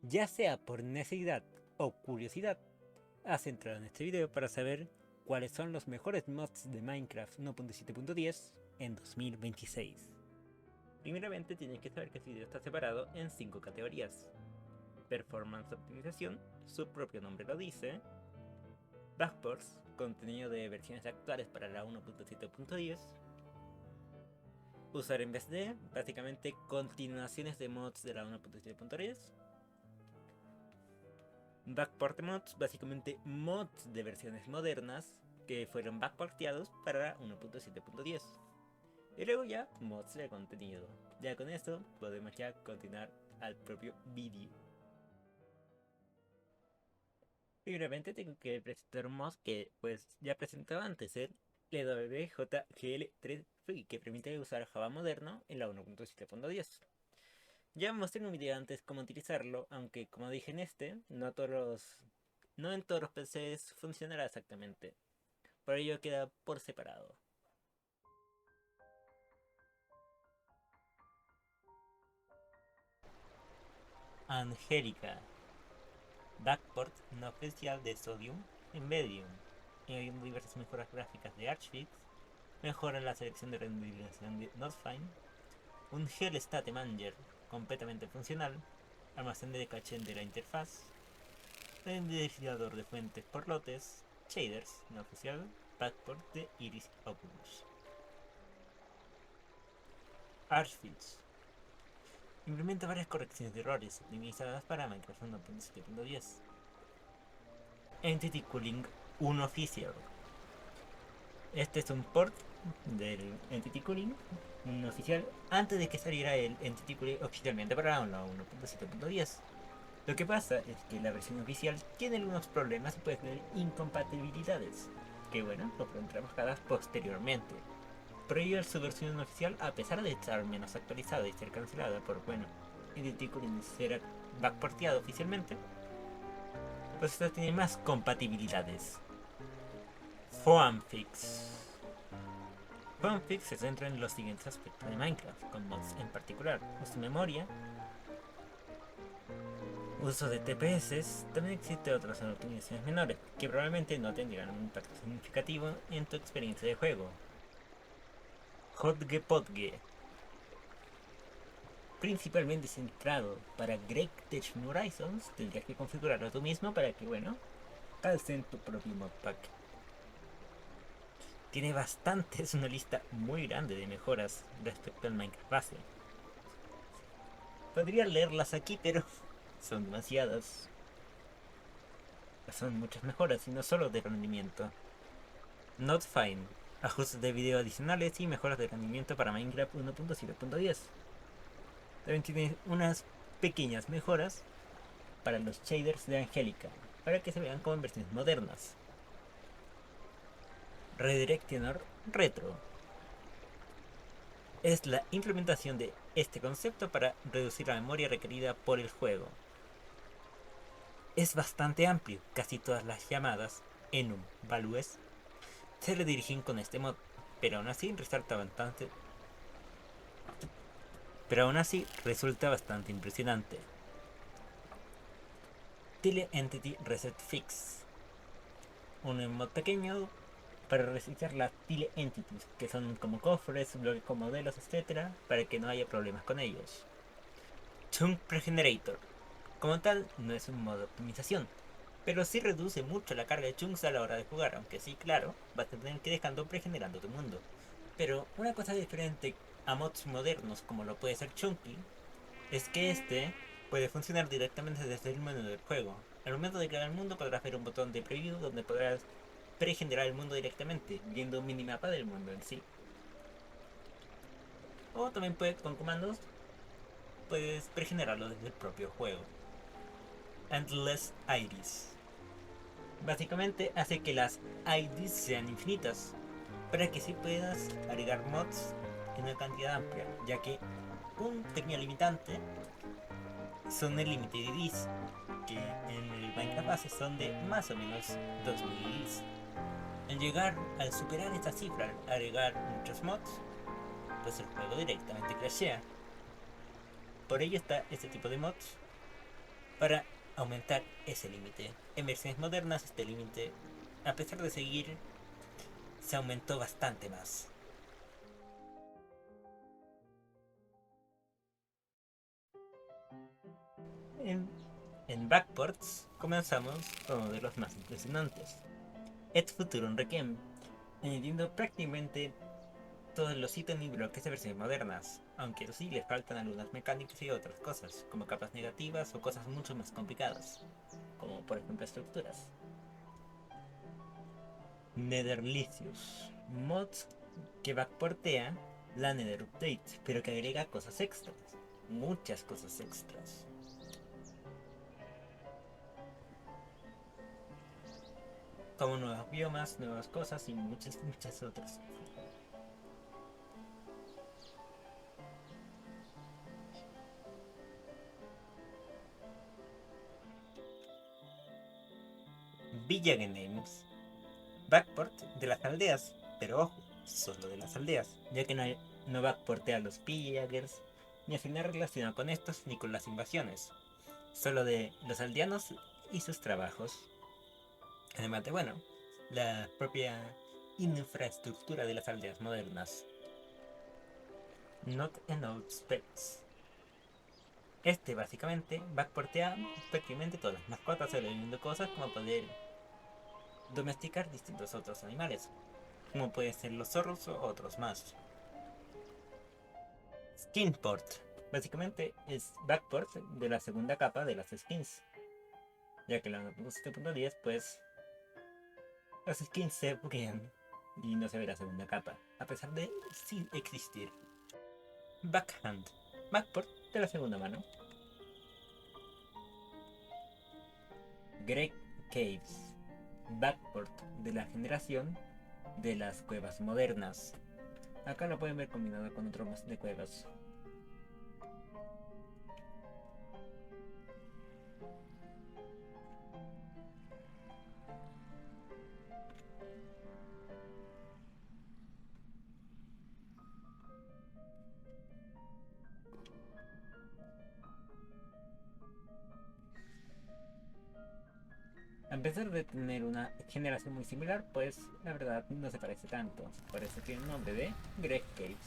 Ya sea por necesidad o curiosidad, has entrado en este video para saber cuáles son los mejores mods de Minecraft 1.7.10 en 2026. Primeramente tienes que saber que este video está separado en 5 categorías: Performance Optimización, su propio nombre lo dice; Backports, contenido de versiones actuales para la 1.7.10; Usar en vez de, básicamente continuaciones de mods de la 1.7.10; Backport mods, básicamente mods de versiones modernas que fueron backporteados para 1.7.10. Y luego ya mods de contenido. Ya con esto podemos ya continuar al propio vídeo. Primeramente tengo que presentar un mod que pues ya presentaba antes, el LWJGL3 Free, que permite usar Java moderno en la 1.7.10. Ya mostré en un video antes cómo utilizarlo, aunque como dije en este, no en todos los PCs funcionará exactamente. Por ello queda por separado. Angélica, backport no oficial de Sodium en Medium, añadiendo diversas mejoras gráficas de Archfix, mejora la selección de renderización de Notfine, un Gel State Manager completamente funcional, almacén de caché de la interfaz, renderizador de fuentes por lotes, shaders no oficial, backport de Iris Oculus. Archfix implementa varias correcciones de errores optimizadas para Minecraft 1.7.10. Entity Cooling 1 Official. Este es un port del Entity Cooling 1 oficial antes de que saliera el Entity Cooling oficialmente para la 1.7.10. Lo que pasa es que la versión oficial tiene algunos problemas y puede tener incompatibilidades, que bueno, lo fueron trabajadas posteriormente. Por ello, su versión oficial, a pesar de estar menos actualizada y ser cancelada por, bueno, Entity Cooling ser backporteado oficialmente, pues esta tiene más compatibilidades. Foamfix. Foamfix se centra en los siguientes aspectos de Minecraft, con mods en particular: uso de memoria, uso de TPS. También existen otras optimizaciones menores, que probablemente no tendrán un impacto significativo en tu experiencia de juego. HotGepodge, principalmente centrado para Great Tech Horizons, tendrías que configurarlo tú mismo para que, bueno, calce en tu propio modpack. Tiene bastantes, una lista muy grande de mejoras respecto al Minecraft base. Podría leerlas aquí, pero son demasiadas. Son muchas mejoras y no solo de rendimiento. Not Fine, ajustes de video adicionales y mejoras de rendimiento para Minecraft 1.7.10. También tiene unas pequeñas mejoras para los shaders de Angélica, para que se vean como en versiones modernas. Redirectioner Retro es la implementación de este concepto para reducir la memoria requerida por el juego. Es bastante amplio, casi todas las llamadas enum values se redirigen con este mod, pero aún así resulta bastante impresionante. Tile Entity Reset Fix, un mod pequeño para resetear las Tile Entities, que son como cofres, bloques con modelos, etc., para que no haya problemas con ellos. Chunk Pregenerator, como tal, no es un modo de optimización, pero sí reduce mucho la carga de chunks a la hora de jugar, aunque sí, claro, vas a tener que ir dejando pregenerando tu mundo. Pero una cosa diferente a mods modernos como lo puede ser Chunky es que este puede funcionar directamente desde el menú del juego. Al momento de crear el mundo podrás ver un botón de preview donde podrás pregenerar el mundo directamente, viendo un minimapa del mundo en sí. O también con comandos puedes pregenerarlo desde el propio juego. Endless IDs. Básicamente hace que las IDs sean infinitas, para que sí puedas agregar mods en una cantidad amplia, ya que un pequeño limitante son el límite de IDs, que en el Minecraft base son de más o menos 2000 IDs. Al superar esta cifra, al agregar muchos mods, pues el juego directamente crashea. Por ello está este tipo de mods, para aumentar ese límite. En versiones modernas este límite, a pesar de seguir, se aumentó bastante más. En Backports comenzamos con uno de los más impresionantes, Et Futurum Requiem, añadiendo prácticamente todos los ítems y bloques de versiones modernas, aunque eso sí les faltan algunas mecánicas y otras cosas, como capas negativas o cosas mucho más complicadas, como por ejemplo estructuras. Netherlicious, mods que backportea la Nether Update, pero que agrega cosas extras, muchas cosas extras. Como nuevos biomas, nuevas cosas y muchas otras. Village Names, backport de las aldeas, pero ojo, solo de las aldeas, ya que no backportea a los villagers, ni al final relaciona con estos ni con las invasiones, solo de los aldeanos y sus trabajos. Además de, bueno, la propia infraestructura de las aldeas modernas. Not enough specs. Este básicamente backportea prácticamente todas las mascotas, agregando cosas como poder domesticar distintos otros animales, como pueden ser los zorros o otros más. Skinport. Básicamente es backport de la segunda capa de las skins, ya que la 1.7.10 pues las skins se buguean y no se ve la segunda capa, a pesar de sí existir. Backhand, backport de la segunda mano. Great Caves, backport de la generación de las cuevas modernas. Acá lo pueden ver combinado con otro más de cuevas. A pesar de tener una generación muy similar, pues la verdad no se parece tanto. Por eso tiene el nombre de Great Caves.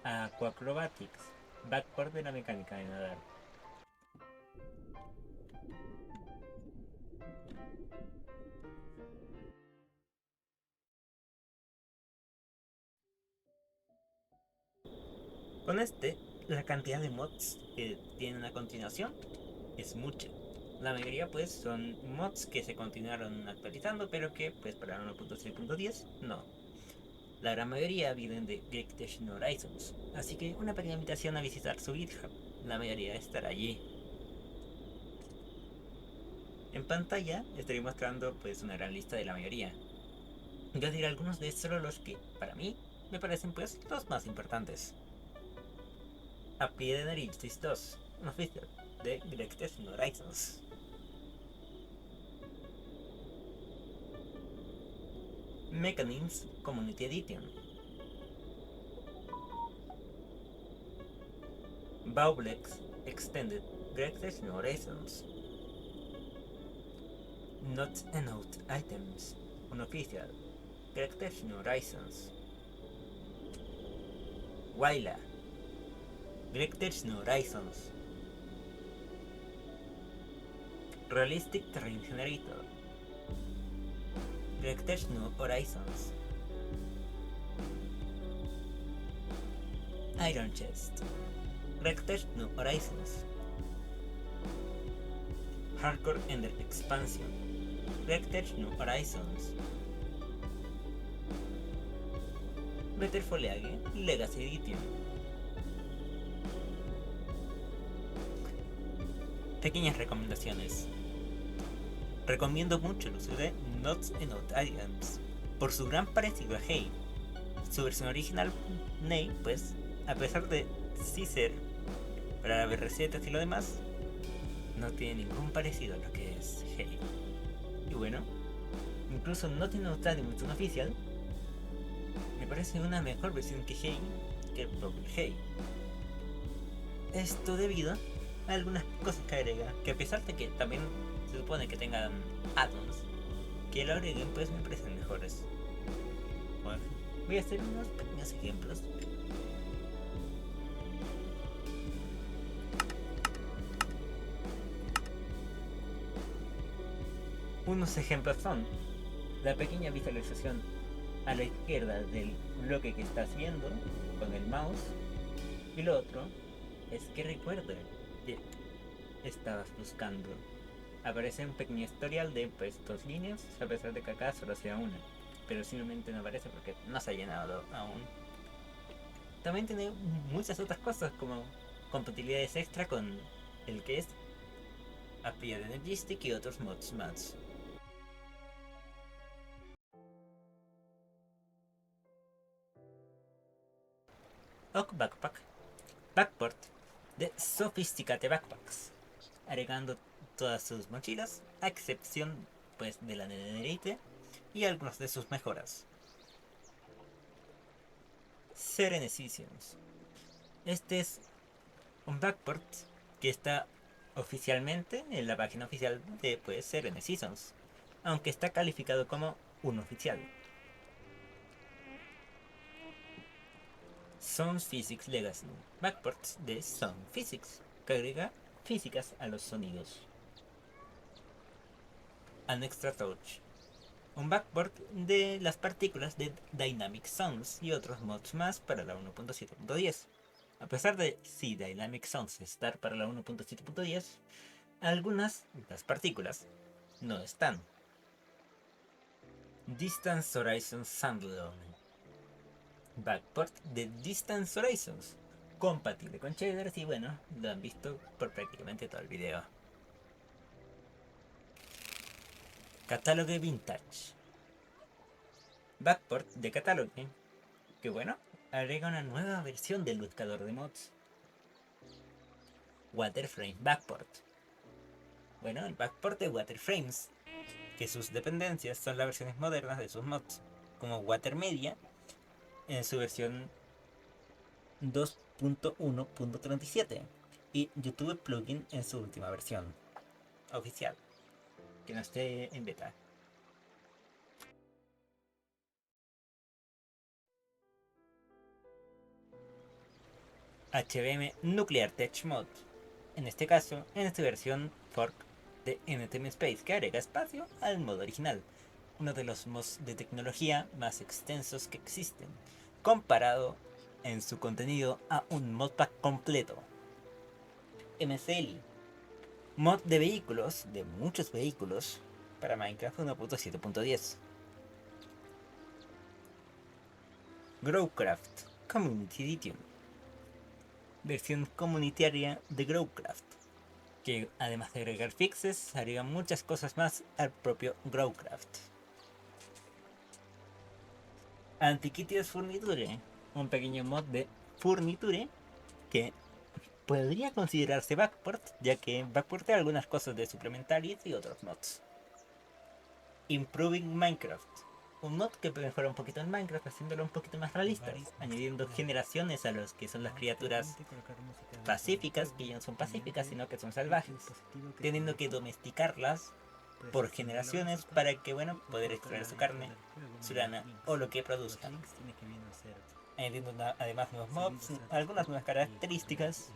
Aquacrobatics, backport de la mecánica de nadar. Con este, la cantidad de mods que tienen a continuación es mucha. La mayoría pues son mods que se continuaron actualizando, pero que pues para 1.6.10 no. La gran mayoría vienen de Gectation Horizons, así que una pequeña invitación a visitar su GitHub. La mayoría estará allí. En pantalla estaré mostrando pues una gran lista de la mayoría. Yo diré algunos de solo los que, para mí, me parecen pues los más importantes. A pie de Nariz 2, un oficial de Gectation Horizons. Mechanims Community Edition. Baublex Extended Gectation Horizons. Not Enough Items, unofficial Gectation Horizons. Waila Gectation Horizons. Realistic Terrain Generator, Gectation Horizons. Iron Chest, Gectation Horizons. Hardcore Ender Expansion, Gectation Horizons. Better Foliage Legacy Edition. Pequeñas recomendaciones. Recomiendo mucho el uso de Not Enough Items por su gran parecido a Hay. Su versión original, Ney, pues, a pesar de sí ser Para las recetas y lo demás, no tiene ningún parecido a lo que es Hey. Y bueno, incluso no tiene un Munition oficial. Me parece una mejor versión que Hey, que el propio Hey. Esto debido a algunas cosas que agrega, que a pesar de que también se supone que tengan add-ons, que lo agreguen pues me parecen mejores. Bueno, voy a hacer unos pequeños ejemplos. Unos ejemplos son la pequeña visualización a la izquierda del bloque que estás viendo con el mouse, y lo otro es que recuerde que estabas buscando. Aparece un pequeño historial de pues 2 líneas, a pesar de que acá solo sea una, pero simplemente no aparece porque no se ha llenado aún. También tiene muchas otras cosas como compatibilidades extra con el que es Appear Energistic y otros mods más. Oak Backpack, Backport de Sophisticate Backpacks, agregando todas sus mochilas, a excepción pues de la Netherite y algunas de sus mejoras. Serene Seasons. Este es un backport que está oficialmente en la página oficial de pues, Serene Seasons, aunque está calificado como un oficial. Sound Physics Legacy, backports de Sound Physics, que agrega físicas a los sonidos. An Extra Touch, un backport de las partículas de Dynamic Sounds y otros mods más para la 1.7.10. A pesar de si Dynamic Sounds estar para la 1.7.10, algunas de las partículas no están. Distance Horizons Standalone, backport de Distance Horizons, compatible con shaders y bueno, lo han visto por prácticamente todo el video. Catalogue Vintage, backport de Catalogue, que bueno, agrega una nueva versión del buscador de mods. Waterframe Backport, bueno, el backport de Waterframes, que sus dependencias son las versiones modernas de sus mods, como Watermedia en su versión 2.1.37 y YouTube Plugin en su última versión oficial, que no esté en beta. HBM Nuclear Tech Mod, en este caso en esta versión fork de NTM Space, que agrega espacio al modo original, uno de los mods de tecnología más extensos que existen, comparado en su contenido a un modpack completo. MCL, mod de vehículos, de muchos vehículos, para Minecraft 1.7.10. Growcraft Community Edition, versión comunitaria de Growcraft, que además de agregar fixes, agrega muchas cosas más al propio Growcraft. Antiquities Furniture, un pequeño mod de Furniture que podría considerarse backport, ya que backportea algunas cosas de Supplementaries y otros mods. Improving Minecraft, un mod que mejora un poquito en Minecraft, haciéndolo un poquito más realista, añadiendo generaciones a los que son las criaturas pacíficas, que ya no son pacíficas, sino que son salvajes, teniendo que domesticarlas por generaciones para que, bueno, poder extraer su carne, su lana o lo que produzcan. Añadiendo además nuevos mobs, algunas nuevas características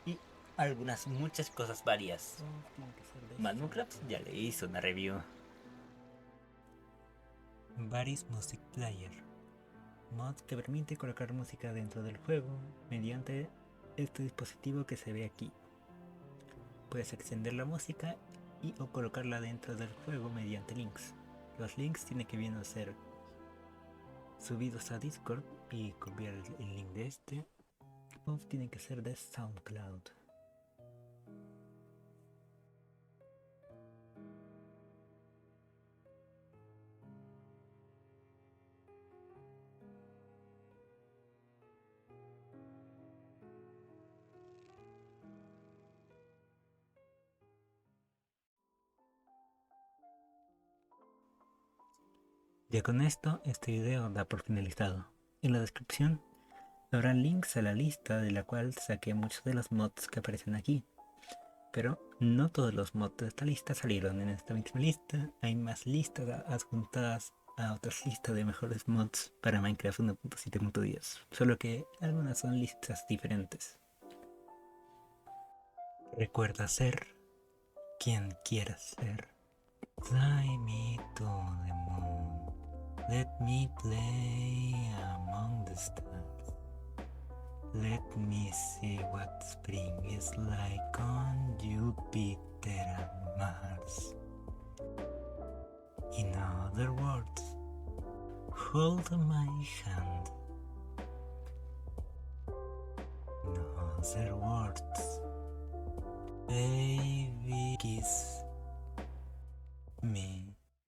y algunas muchas cosas varias. Minecraft ya le hizo una review. Varys Music Player, mod que permite colocar música dentro del juego mediante este dispositivo que se ve aquí. Puedes extender la música y o colocarla dentro del juego mediante links. Los links tienen que bien ser subidos a Discord y copiar el link de este, o tienen que ser de SoundCloud. Ya con esto, este video da por finalizado. En la descripción habrá links a la lista de la cual saqué muchos de los mods que aparecen aquí. Pero no todos los mods de esta lista salieron en esta misma lista. Hay más listas adjuntadas a otras listas de mejores mods para Minecraft 1.7.10. Solo que algunas son listas diferentes. Recuerda ser quien quieras ser. Fly me to the moon. Let me play among the stars. Let me see what spring is like on Jupiter and Mars. In other words, hold my hand. In other words, baby, kiss me.